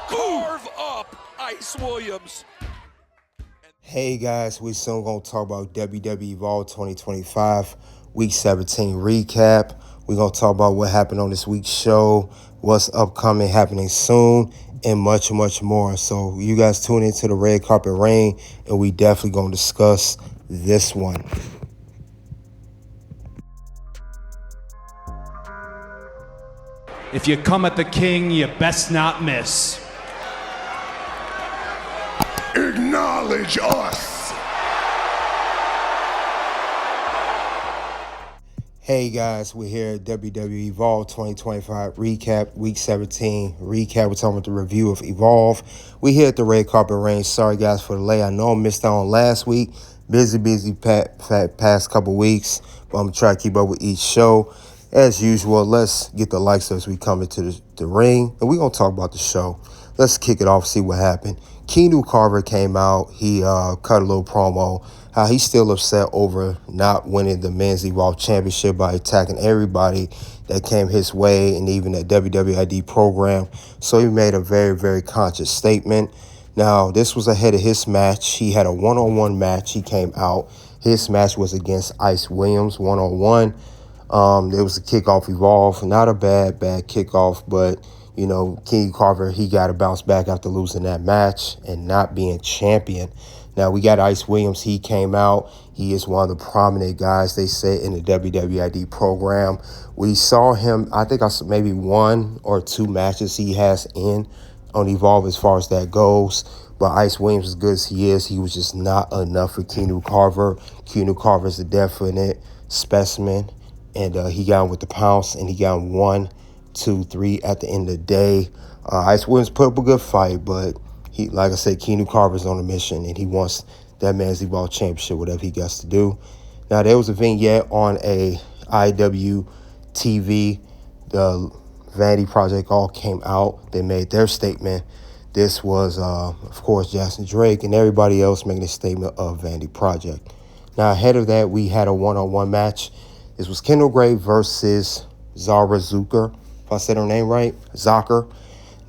Carve up Ice Williams. Hey guys, we soon gonna talk about WWE Evolve 2025 Week 17 recap. We're gonna talk about what happened on this week's show, what's upcoming, happening soon, and much, much more. So you guys tune into the Red Carpet Reign, and we definitely gonna discuss this one. If you come at the king, you best not miss. Acknowledge us. Hey guys, we're here at WWE Evolve 2025 recap, week 17 recap. We're talking about the review of Evolve. We here at the Red Carpet Range. Sorry guys for the delay. I know I missed out on last week. Busy past couple weeks, but I'm gonna try to keep up with each show. As usual, let's get the likes as we come into the ring, and we're gonna talk about the show. Let's kick it off, see what happened. Keanu Carver came out. He cut a little promo. How he's still upset over not winning the Men's Evolve Championship by attacking everybody that came his way and even the WWE program. So he made a very, very conscious statement. Now, this was ahead of his match. He had a one-on-one match. He came out. His match was against Ice Williams, one-on-one. It was a kickoff Evolve. Not a bad kickoff, but you know, Keanu Carver, he got to bounce back after losing that match and not being champion. Now, we got Ice Williams. He came out. He is one of the prominent guys, they say, in the WWE program. We saw him, I think I saw maybe one or two matches he has on Evolve as far as that goes. But Ice Williams, as good as he is, he was just not enough for Keanu Carver. Keanu Carver is a definite specimen. And he got him with the pounce, and he got him 1, 2, 3 at the end of the day. Ice Williams put up a good fight, but he, like I said, Keanu Carver's on a mission, and he wants that Men's Evolve Championship, whatever he got to do. Now, there was a vignette on a IWTV. The Vanity Project all came out. They made their statement. This was, of course, Jackson Drake and everybody else making a statement of Vanity Project. Now, ahead of that, we had a one-on-one match. This was Kendal Grey versus Zara Zakher, if I said her name right, Zakher.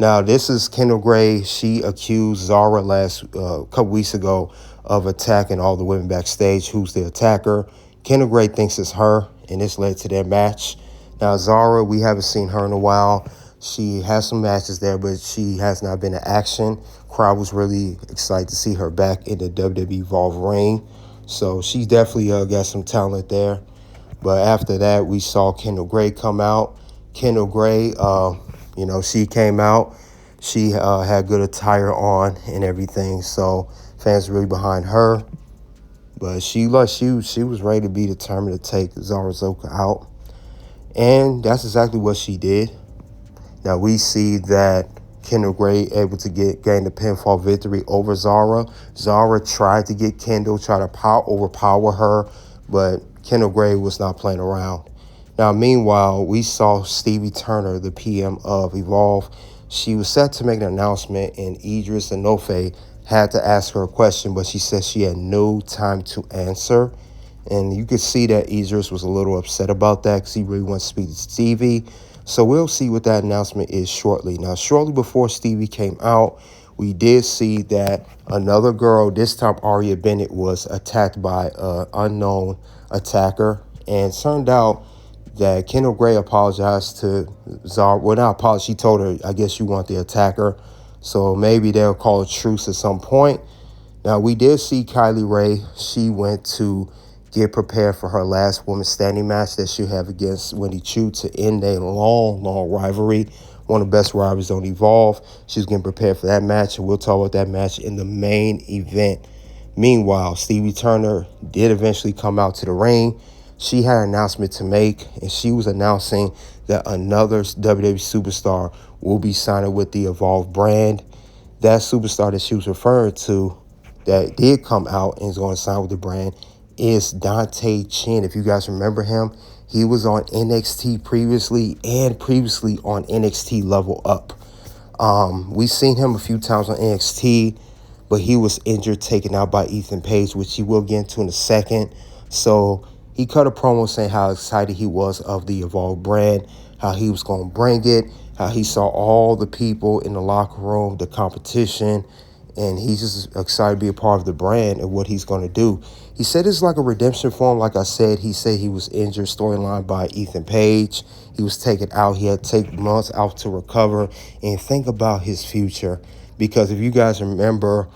Now, this is Kendal Grey. She accused Zara couple weeks ago of attacking all the women backstage. Who's the attacker? Kendal Grey thinks it's her, and this led to their match. Now, Zara, we haven't seen her in a while. She has some matches there, but she has not been in action. Crowd was really excited to see her back in the WWE Evolve ring. So she definitely got some talent there. But after that, we saw Kendal Grey come out. Kendal Grey, she came out. She had good attire on and everything. So fans really behind her. But she was ready to be determined to take Zara Zakher out. And that's exactly what she did. Now we see that Kendal Grey able to gain the pinfall victory over Zara. Zara tried to get Kendal, try to overpower her, but Kendal Grey was not playing around. Now, meanwhile, we saw Stevie Turner, the PM of Evolve. She was set to make an announcement, and Edris Enofe had to ask her a question, but she said she had no time to answer. And you could see that Edris was a little upset about that because he really wants to speak to Stevie. So we'll see what that announcement is shortly. Now, shortly before Stevie came out, we did see that another girl, this time Aria Bennett, was attacked by an unknown attacker. And it turned out that Kendal Grey apologized to Zara. Well, not apologized. She told her, I guess you want the attacker. So maybe they'll call a truce at some point. Now, we did see Kylie Ray. She went to get prepared for her last woman standing match that she'll have against Wendy Chu to end a long, long rivalry. One of the best rivalries on Evolve. She's getting prepared for that match, and we'll talk about that match in the main event. Meanwhile, Stevie Turner did eventually come out to the ring. She had an announcement to make, and she was announcing that another WWE superstar will be signing with the Evolve brand. That superstar that she was referring to that did come out and is going to sign with the brand is Dante Chen. If you guys remember him, he was on NXT previously and previously on NXT Level Up. We've seen him a few times on NXT, but he was injured, taken out by Ethan Page, which he will get into in a second. So He cut a promo saying how excited he was of the Evolve brand, how he was going to bring it, how he saw all the people in the locker room, the competition, and he's just excited to be a part of the brand and what he's going to do. He said it's like a redemption for him. Like I said, he said he was injured, storyline by Ethan Page. He was taken out. He had to take months out to recover and think about his future. Because if you guys remember,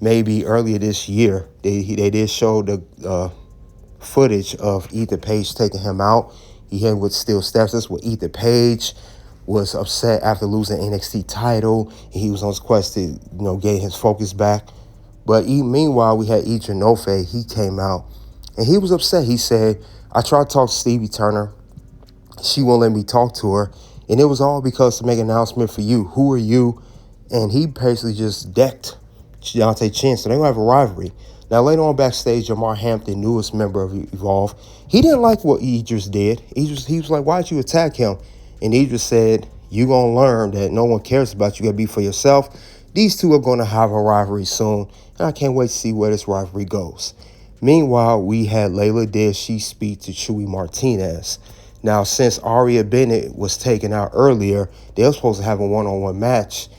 maybe earlier this year, they did show the footage of Ethan Page taking him out. He had with Steel Steps. That's what Ethan Page was upset after losing NXT title. He was on his quest to, gain his focus back. But meanwhile, we had Edris Enofe. He came out, and he was upset. He said, I tried to talk to Stevie Turner. She won't let me talk to her. And it was all because to make an announcement for you. Who are you? And he basically just decked Deontay Chin. So they're going to have a rivalry. Now, later on backstage, Jamar Hampton, newest member of Evolve, he didn't like what Edris did. He was like, why'd you attack him? And Edris said, you're going to learn that no one cares about you. You got to be for yourself. These two are going to have a rivalry soon, and I can't wait to see where this rivalry goes. Meanwhile, we had Layla Diaz. She speak to Chewy Martinez. Now, since Aria Bennett was taken out earlier, they were supposed to have a one-on-one match,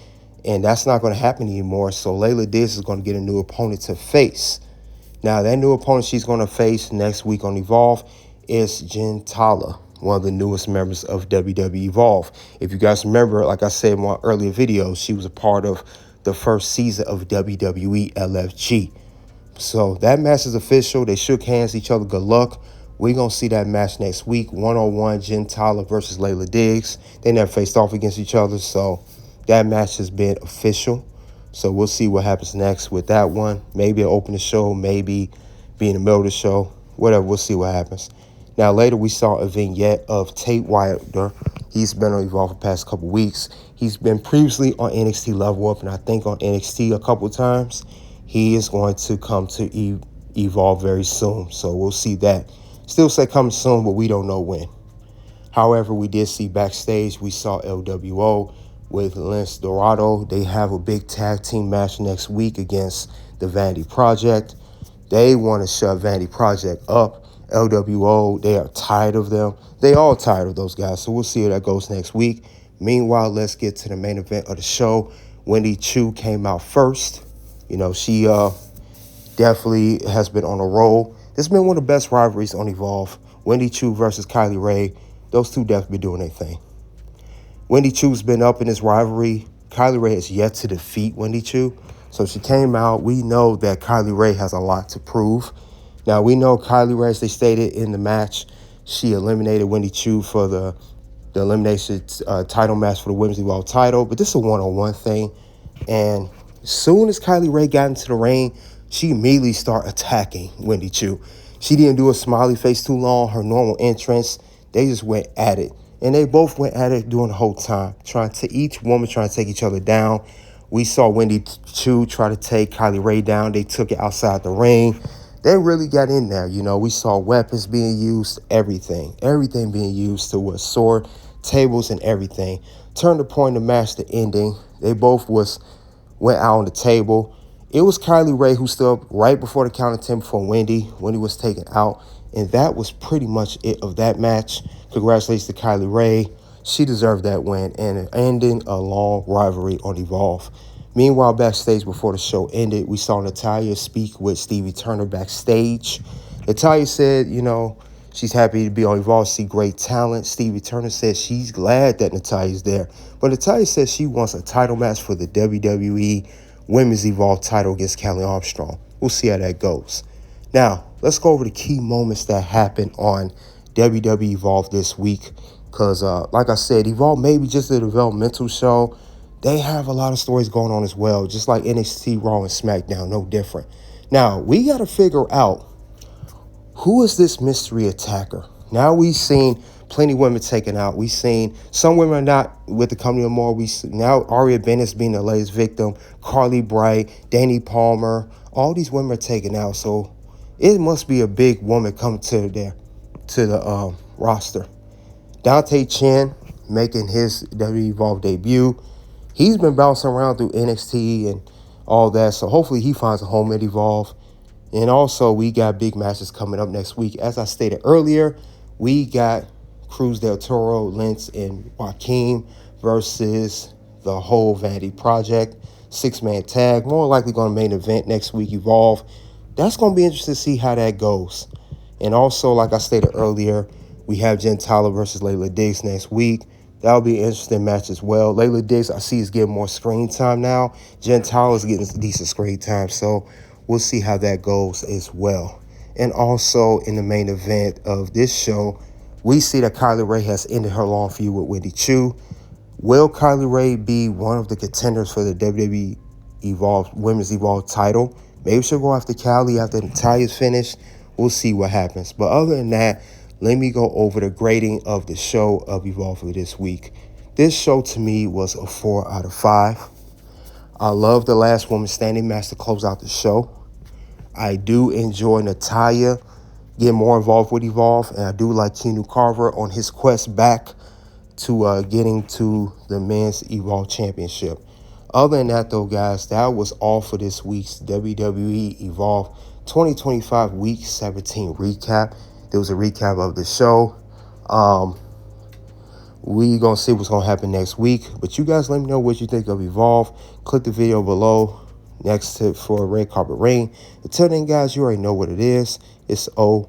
and that's not going to happen anymore. So Layla Diaz is going to get a new opponent to face. Now, that new opponent she's going to face next week on Evolve is Jen Tala, one of the newest members of WWE Evolve. If you guys remember, like I said in my earlier videos, she was a part of the first season of WWE LFG. So that match is official. They shook hands, each other. Good luck. We're going to see that match next week. One-on-one, Jen Tala versus Layla Diggs. They never faced off against each other, so that match has been official. So we'll see what happens next with that one. Maybe it'll open the show, maybe be in the middle of the show. Whatever, we'll see what happens. Now, later we saw a vignette of Tate Wilder. He's been on Evolve for the past couple weeks. He's been previously on NXT Level Up, and I think on NXT a couple times. He is going to come to Evolve very soon, so we'll see that. Still say coming soon, but we don't know when. However, we did see backstage, we saw LWO with Lince Dorado. They have a big tag team match next week against the Vanity Project. They want to shove Vanity Project up. LWO, they are tired of them. They all tired of those guys, so we'll see how that goes next week. Meanwhile, let's get to the main event of the show. Wendy Choo came out first. She definitely has been on a roll. This has been one of the best rivalries on Evolve. Wendy Choo versus Kylie Rae. Those two definitely been doing their thing. Wendy Choo's been up in this rivalry. Kylie Rae has yet to defeat Wendy Choo. So she came out. We know that Kylie Rae has a lot to prove. Now, we know Kylie Rae, as they stated in the match, she eliminated Wendy Choo for the elimination title match for the Women's Evolve title. But this is a one-on-one thing. And as soon as Kylie Rae got into the ring, she immediately started attacking Wendy Choo. She didn't do a smiley face too long, her normal entrance. They just went at it. And they both went at it during the whole time, each woman trying to take each other down. We saw Wendy Choo try to take Kylie Rae down. They took it outside the ring. They really got in there. We saw weapons being used, everything being used to sword, tables, and everything. Turned the point of the match to ending. They both went out on the table. It was Kylie Rae who stood up right before the count of 10 before Wendy was taken out. And that was pretty much it of that match. Congratulations to Kylie Rae. She deserved that win and ending a long rivalry on Evolve. Meanwhile, backstage before the show ended, we saw Natalya speak with Stevie Turner backstage. Natalya said, she's happy to be on Evolve, see great talent. Stevie Turner said she's glad that Natalya's there. But Natalya says she wants a title match for the WWE Women's Evolve title against Kelly Armstrong. We'll see how that goes. Now, let's go over the key moments that happened on WWE Evolve this week. Because, like I said, Evolve may be just a developmental show. They have a lot of stories going on as well, just like NXT, Raw, and SmackDown, no different. Now, we got to figure out who is this mystery attacker. Now we've seen plenty of women taken out. We've seen some women are not with the company anymore. Now Aria Bennett's being the latest victim. Carly Bright, Danny Palmer, all these women are taken out. So it must be a big woman coming to the roster. Dante Chen making his WWE Evolve debut. He's been bouncing around through NXT and all that, so hopefully he finds a home at Evolve. And also, we got big matches coming up next week. As I stated earlier, we got Cruz del Toro, Lince, and Joaquin versus the whole Vanity Project. 6-man tag. More likely going to main event next week, Evolve. That's going to be interesting to see how that goes. And also, like I stated earlier, we have Gentala versus Layla Diggs next week. That'll be an interesting match as well. Layla Diggs, I see, is getting more screen time now. Gentala is getting decent screen time, so we'll see how that goes as well. And also, in the main event of this show, we see that Kylie Rae has ended her long feud with Wendy Choo. Will Kylie Rae be one of the contenders for the WWE Evolve Women's Evolve title? Maybe she'll go after Kylie after Natalia's finished. We'll see what happens. But other than that, let me go over the grading of the show of Evolve for this week. This show to me was a 4 out of 5. I love the last woman standing match to close out the show. I do enjoy Natalya getting more involved with Evolve, and I do like Keanu Carver on his quest back to getting to the Men's Evolve Championship. Other than that, though, guys, that was all for this week's WWE Evolve 2025 Week 17 recap. There was a recap of the show. We're going to see what's going to happen next week. But you guys let me know what you think of Evolve. Click the video below next to for a red carpet ring. Until then, guys, you already know what it is. It's OUT.